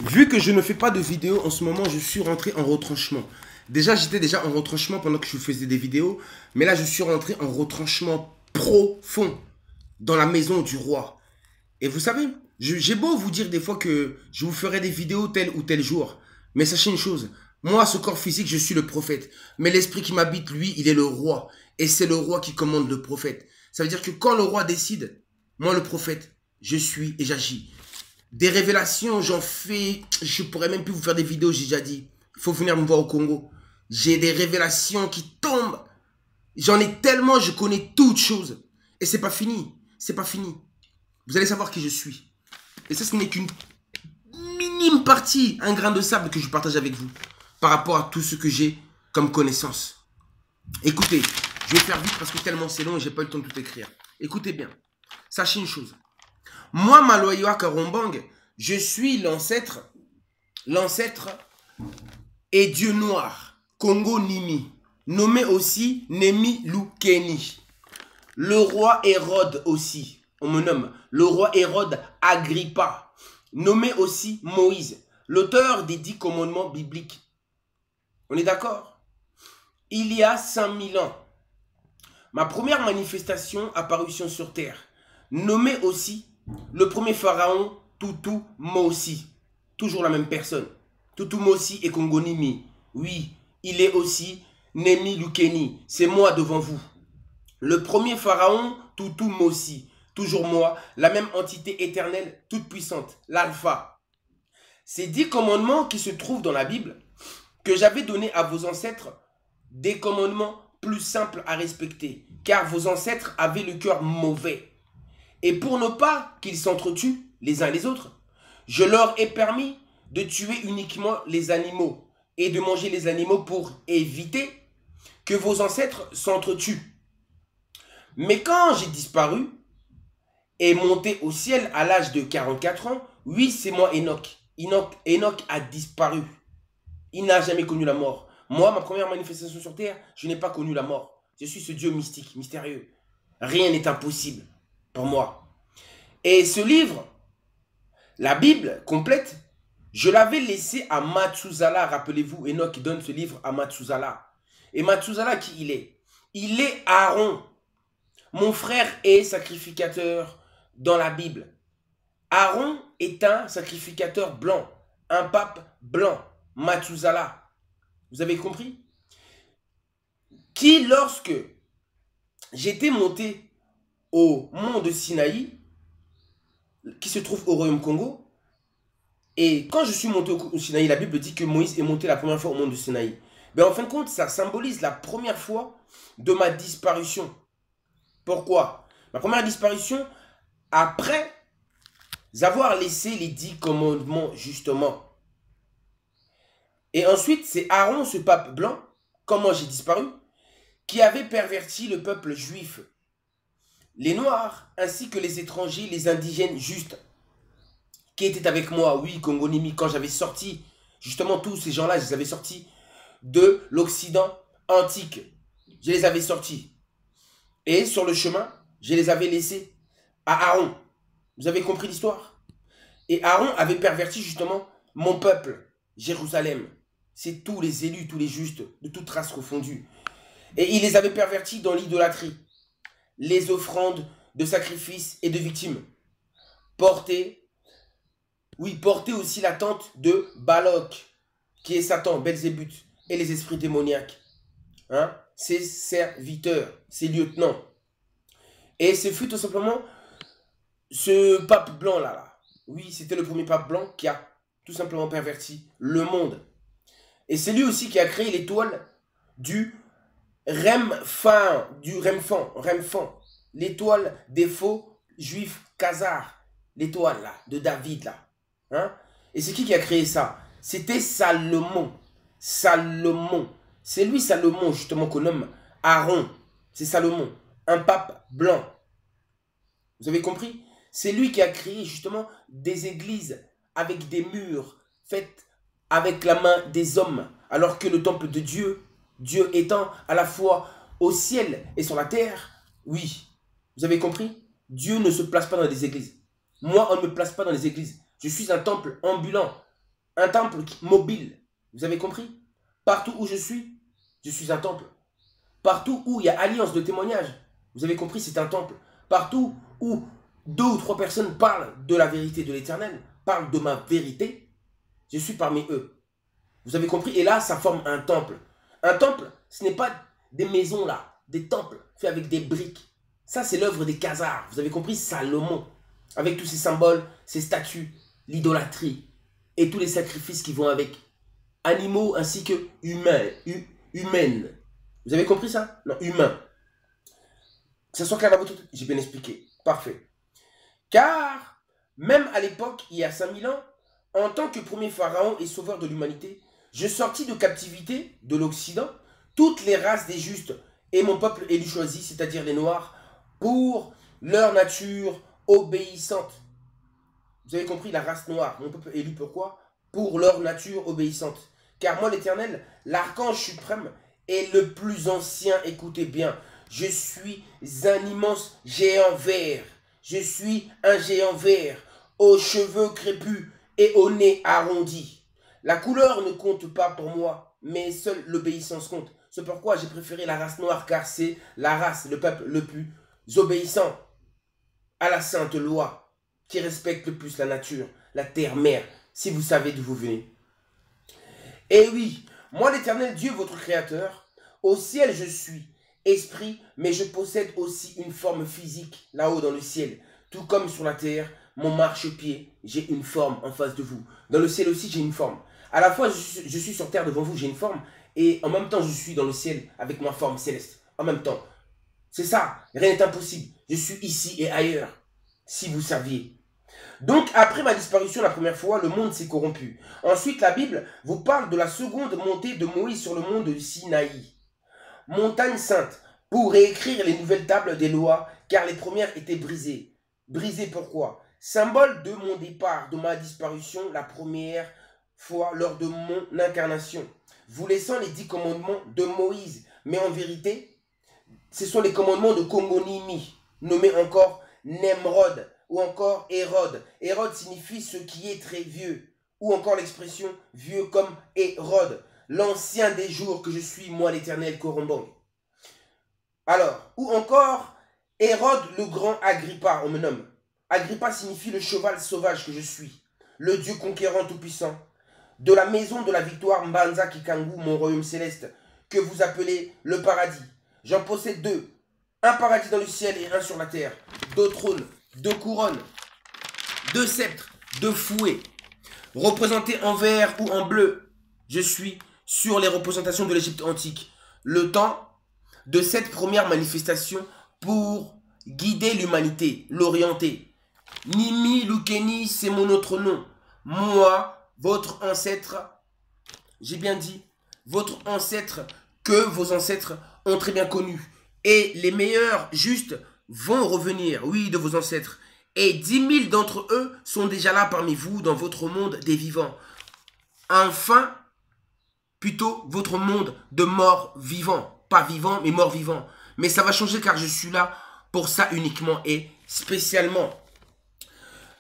Vu que je ne fais pas de vidéos en ce moment, je suis rentré en retranchement. Déjà, j'étais déjà en retranchement pendant que je faisais des vidéos, mais là, je suis rentré en retranchement profond dans la maison du roi. Et vous savez, j'ai beau vous dire des fois que je vous ferai des vidéos tel ou tel jour, mais sachez une chose, moi, ce corps physique, je suis le prophète, mais l'esprit qui m'habite, lui, il est le roi, et c'est le roi qui commande le prophète. Ça veut dire que quand le roi décide, moi, le prophète, je suis et j'agis. Des révélations, j'en fais, je pourrais même plus vous faire des vidéos, j'ai déjà dit. Il faut venir me voir au Congo. J'ai des révélations qui tombent. J'en ai tellement, je connais toutes choses. Et c'est pas fini. C'est pas fini. Vous allez savoir qui je suis. Et ça, ce n'est qu'une minime partie, un grain de sable que je partage avec vous. Par rapport à tout ce que j'ai comme connaissance. Écoutez, je vais faire vite parce que tellement c'est long et j'ai pas eu le temps de tout écrire. Écoutez bien. Sachez une chose. Moi, Maloyoa Karombang, je suis l'ancêtre et Dieu noir, Congo Nimi, nommé aussi Nemi Lukeni. Le roi Hérode aussi, on me nomme, le roi Hérode Agrippa, nommé aussi Moïse, l'auteur des 10 commandements bibliques. On est d'accord? Il y a 5000 ans, ma première manifestation apparition sur terre, nommé aussi le premier pharaon Tutu Mosi. Toujours la même personne. Tutu Mosi et Kongonimi. Oui, il est aussi Nemi Lukeni. C'est moi devant vous. Le premier pharaon Tutu Mosi. Toujours moi, la même entité éternelle, toute puissante, l'alpha. Ces 10 commandements qui se trouvent dans la Bible, que j'avais donné à vos ancêtres, des commandements plus simples à respecter, car vos ancêtres avaient le cœur mauvais. Et pour ne pas qu'ils s'entretuent les uns les autres, je leur ai permis de tuer uniquement les animaux et de manger les animaux pour éviter que vos ancêtres s'entretuent. Mais quand j'ai disparu et monté au ciel à l'âge de 44 ans, oui, c'est moi Enoch. Enoch a disparu. Il n'a jamais connu la mort. Moi, ma première manifestation sur terre, je n'ai pas connu la mort. Je suis ce Dieu mystique, mystérieux. Rien n'est impossible pour moi. Et ce livre, la Bible complète, je l'avais laissé à Mathusala. Rappelez-vous, Enoch donne ce livre à Mathusala. Et Mathusala, qui il est? Il est Aaron. Mon frère est sacrificateur dans la Bible. Aaron est un sacrificateur blanc, un pape blanc, Mathusala. Vous avez compris? Qui, lorsque j'étais monté au mont de Sinaï, qui se trouve au Royaume Congo, et quand je suis monté au Sinaï, la Bible dit que Moïse est monté la première fois au mont de Sinaï. Mais en fin de compte, ça symbolise la première fois de ma disparition. Pourquoi? Ma première disparition après avoir laissé les 10 commandements, justement. Et ensuite, c'est Aaron, ce pape blanc, comment j'ai disparu, qui avait perverti le peuple juif, les Noirs, ainsi que les étrangers, les indigènes justes, qui étaient avec moi, oui, Congo-Nimi, quand j'avais sorti, justement, tous ces gens-là, je les avais sortis de l'Occident antique. Je les avais sortis. Et sur le chemin, je les avais laissés à Aaron. Vous avez compris l'histoire? Et Aaron avait perverti justement mon peuple, Jérusalem. C'est tous les élus, tous les justes, de toute race confondue. Et il les avait pervertis dans l'idolâtrie, les offrandes de sacrifices et de victimes. Porter aussi la tente de Balok, qui est Satan, Belzébuth, et les esprits démoniaques. Hein? Ses serviteurs, ses lieutenants. Et ce fut tout simplement ce pape blanc là. Oui, c'était le premier pape blanc qui a tout simplement perverti le monde. Et c'est lui aussi qui a créé l'étoile du Remphan, l'étoile des faux juifs khazars, l'étoile là, de David là. Hein? Et c'est qui a créé ça? C'était Salomon. Salomon. C'est lui Salomon justement qu'on nomme Aaron. C'est Salomon, un pape blanc. Vous avez compris? C'est lui qui a créé justement des églises avec des murs faites avec la main des hommes. Alors que le temple de Dieu, Dieu étant à la fois au ciel et sur la terre, oui. Vous avez compris? Dieu ne se place pas dans des églises. Moi, on ne me place pas dans les églises. Je suis un temple ambulant. un temple mobile. Vous avez compris? Partout où je suis un temple. Partout où il y a alliance de témoignage, vous avez compris, c'est un temple. Partout où 2 ou 3 personnes parlent de la vérité de l'Éternel, parlent de ma vérité, je suis parmi eux. Vous avez compris? Et là, ça forme un temple. Un temple, ce n'est pas des maisons là, des temples faits avec des briques. Ça, c'est l'œuvre des Khazars. Vous avez compris? Salomon. Avec tous ces symboles, ces statues, l'idolâtrie et tous les sacrifices qui vont avec. Animaux ainsi que humaines. Vous avez compris ça? Non, humain. Que ce soit clair dans votre tête, j'ai bien expliqué. Parfait. Car, même à l'époque, il y a 5000 ans, en tant que premier pharaon et sauveur de l'humanité, je sortis de captivité de l'Occident toutes les races des justes et mon peuple élu choisi, c'est-à-dire les Noirs, pour leur nature obéissante. Vous avez compris, la race noire, mon peuple élu, pourquoi? Pour leur nature obéissante. Car moi, l'Éternel, l'archange suprême, est le plus ancien, écoutez bien, je suis un immense géant vert. Je suis un géant vert, aux cheveux crépus et au nez arrondi. La couleur ne compte pas pour moi, mais seule l'obéissance compte. C'est pourquoi j'ai préféré la race noire, car c'est la race, le peuple le plus obéissant à la sainte loi, qui respecte le plus la nature, la terre-mère, si vous savez d'où vous venez. Et oui, moi l'Éternel Dieu, votre Créateur, au ciel je suis esprit, mais je possède aussi une forme physique là-haut dans le ciel. Tout comme sur la terre, mon marchepied, j'ai une forme en face de vous. Dans le ciel aussi, j'ai une forme. À la fois, je suis sur terre devant vous, j'ai une forme, et en même temps, je suis dans le ciel avec ma forme céleste. En même temps. C'est ça, rien n'est impossible. Je suis ici et ailleurs, si vous saviez. Donc, après ma disparition la première fois, le monde s'est corrompu. Ensuite, la Bible vous parle de la seconde montée de Moïse sur le mont de Sinaï, montagne sainte, pour réécrire les nouvelles tables des lois, car les premières étaient brisées. Brisées pourquoi? Symbole de mon départ, de ma disparition la première fois lors de mon incarnation, vous laissant les 10 commandements de Moïse. Mais en vérité, ce sont les commandements de Kongo-Nimi, nommé encore Nemrod, ou encore Hérode. Hérode signifie ce qui est très vieux, ou encore l'expression vieux comme Hérode, l'ancien des jours que je suis, moi l'Éternel Coromban. Alors, ou encore Hérode le grand Agrippa, on me nomme. Agrippa signifie le cheval sauvage que je suis, le Dieu conquérant tout-puissant. De la maison de la victoire Mbanza Kikangu, mon royaume céleste, que vous appelez le paradis. J'en possède 2, un paradis dans le ciel et un sur la terre, 2 trônes, 2 couronnes, 2 sceptres, 2 fouets, représentés en vert ou en bleu. Je suis sur les représentations de l'Égypte antique. Le temps de cette première manifestation pour guider l'humanité, l'orienter. Nimi Lukeni, c'est mon autre nom. Moi, votre ancêtre, j'ai bien dit, votre ancêtre que vos ancêtres ont très bien connu. Et les meilleurs justes vont revenir, oui, de vos ancêtres. Et 10 000 d'entre eux sont déjà là parmi vous dans votre monde des vivants. Enfin, plutôt votre monde de morts vivants. Pas vivants, mais morts vivants. Mais ça va changer car je suis là pour ça uniquement et spécialement.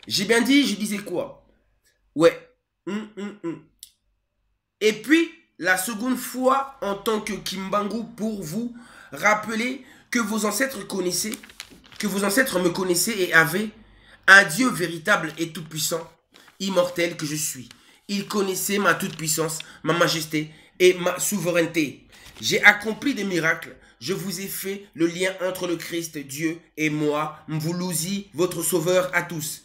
J'ai bien dit, je disais quoi? Ouais. Et puis, la seconde fois, en tant que Kimbangu, pour vous rappeler que vos ancêtres connaissaient, que vos ancêtres me connaissaient et avaient un Dieu véritable et tout-puissant, immortel que je suis. Ils connaissaient ma toute-puissance, ma majesté et ma souveraineté. J'ai accompli des miracles. Je vous ai fait le lien entre le Christ, Dieu et moi, Mvoulouzi, votre sauveur à tous.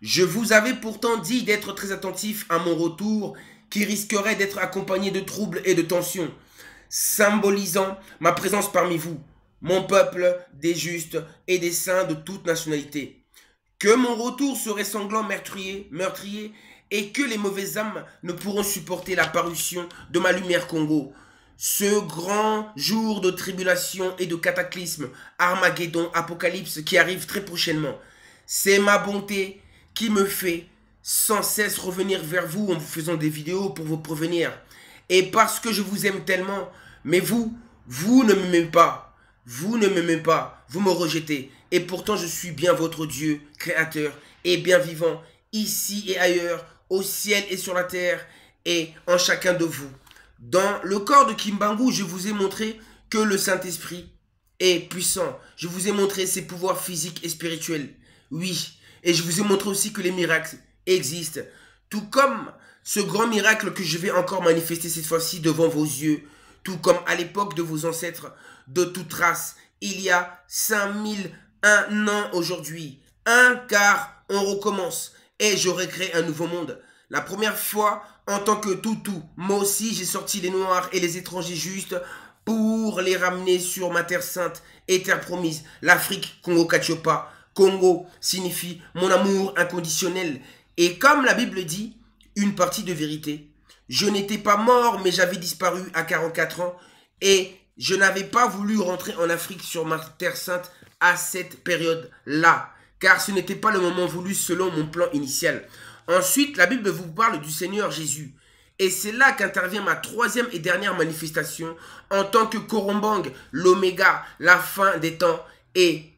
Je vous avais pourtant dit d'être très attentif à mon retour, qui risquerait d'être accompagné de troubles et de tensions, symbolisant ma présence parmi vous, mon peuple des justes et des saints de toute nationalité. Que mon retour serait sanglant, meurtrier, et que les mauvaises âmes ne pourront supporter la parution de ma lumière Congo. Ce grand jour de tribulation et de cataclysme, Armageddon, Apocalypse qui arrive très prochainement. C'est ma bonté qui me fait sans cesse revenir vers vous en vous faisant des vidéos pour vous prévenir. Et parce que je vous aime tellement, mais vous ne m'aimez pas. Vous ne m'aimez pas, vous me rejetez. Et pourtant je suis bien votre Dieu, créateur et bien vivant, ici et ailleurs, au ciel et sur la terre. est en chacun de vous. Dans le corps de Kimbangu, je vous ai montré que le Saint-Esprit est puissant. Je vous ai montré ses pouvoirs physiques et spirituels. Oui, et je vous ai montré aussi que les miracles existent. Tout comme ce grand miracle que je vais encore manifester cette fois-ci devant vos yeux. Tout comme à l'époque de vos ancêtres de toute race, il y a 5001 ans aujourd'hui. Car on recommence et j'aurai créé un nouveau monde. La première fois, en tant que toutou, moi aussi j'ai sorti les noirs et les étrangers justes pour les ramener sur ma terre sainte et terre promise, l'Afrique, Congo Kachiopa. Congo signifie mon amour inconditionnel. Et comme la Bible dit, une partie de vérité. Je n'étais pas mort, mais j'avais disparu à 44 ans et je n'avais pas voulu rentrer en Afrique sur ma terre sainte à cette période-là, car ce n'était pas le moment voulu selon mon plan initial. Ensuite, la Bible vous parle du Seigneur Jésus. Et c'est là qu'intervient ma troisième et dernière manifestation en tant que Korombang, l'Oméga, la fin des temps et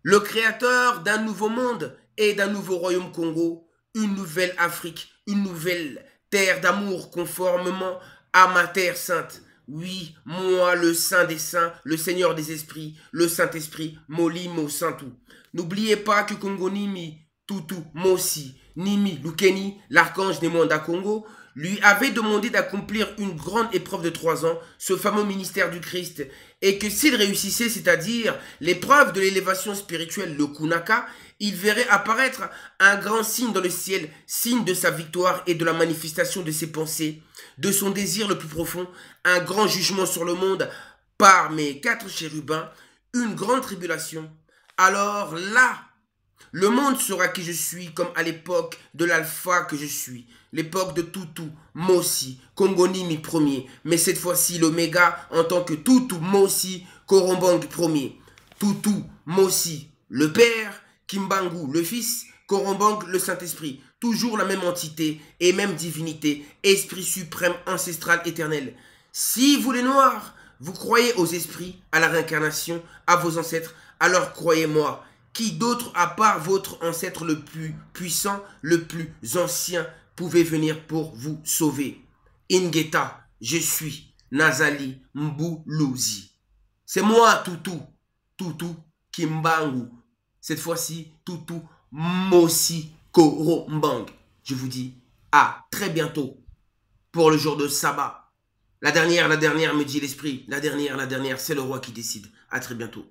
le créateur d'un nouveau monde et d'un nouveau royaume Congo, une nouvelle Afrique, une nouvelle terre d'amour conformément à ma terre sainte. Oui, moi, le Saint des Saints, le Seigneur des Esprits, le Saint-Esprit, Molimo Santou. N'oubliez pas que Congo Nimi, Tutu, Mosi, Nimi, Lukeni, l'archange des mondes à Congo, lui avait demandé d'accomplir une grande épreuve de 3 ans, ce fameux ministère du Christ, et que s'il réussissait, c'est-à-dire l'épreuve de l'élévation spirituelle, le Kunaka, il verrait apparaître un grand signe dans le ciel, signe de sa victoire et de la manifestation de ses pensées, de son désir le plus profond, un grand jugement sur le monde par mes 4 chérubins, une grande tribulation. Alors là, le monde saura qui je suis comme à l'époque de l'alpha que je suis. L'époque de Tutu, Mosi, Kongonimi premier. Mais cette fois-ci l'Oméga en tant que Tutu, Mosi, Korombang premier. Tutu, Mosi, le Père, Kimbangu, le Fils, Korombang, le Saint-Esprit. Toujours la même entité et même divinité, Esprit suprême, ancestral, éternel. Si vous les Noirs, vous croyez aux esprits, à la réincarnation, à vos ancêtres, alors croyez-moi, qui d'autre à part votre ancêtre le plus puissant, le plus ancien, pouvait venir pour vous sauver? Ingeta, je suis Nazali Mbuluzi. C'est moi, Tutu, Tutu Kimbangu. Cette fois-ci, Tutu Mosi Korombang. Je vous dis à très bientôt pour le jour de sabbat. La dernière, me dit l'esprit. La dernière, c'est le roi qui décide. À très bientôt.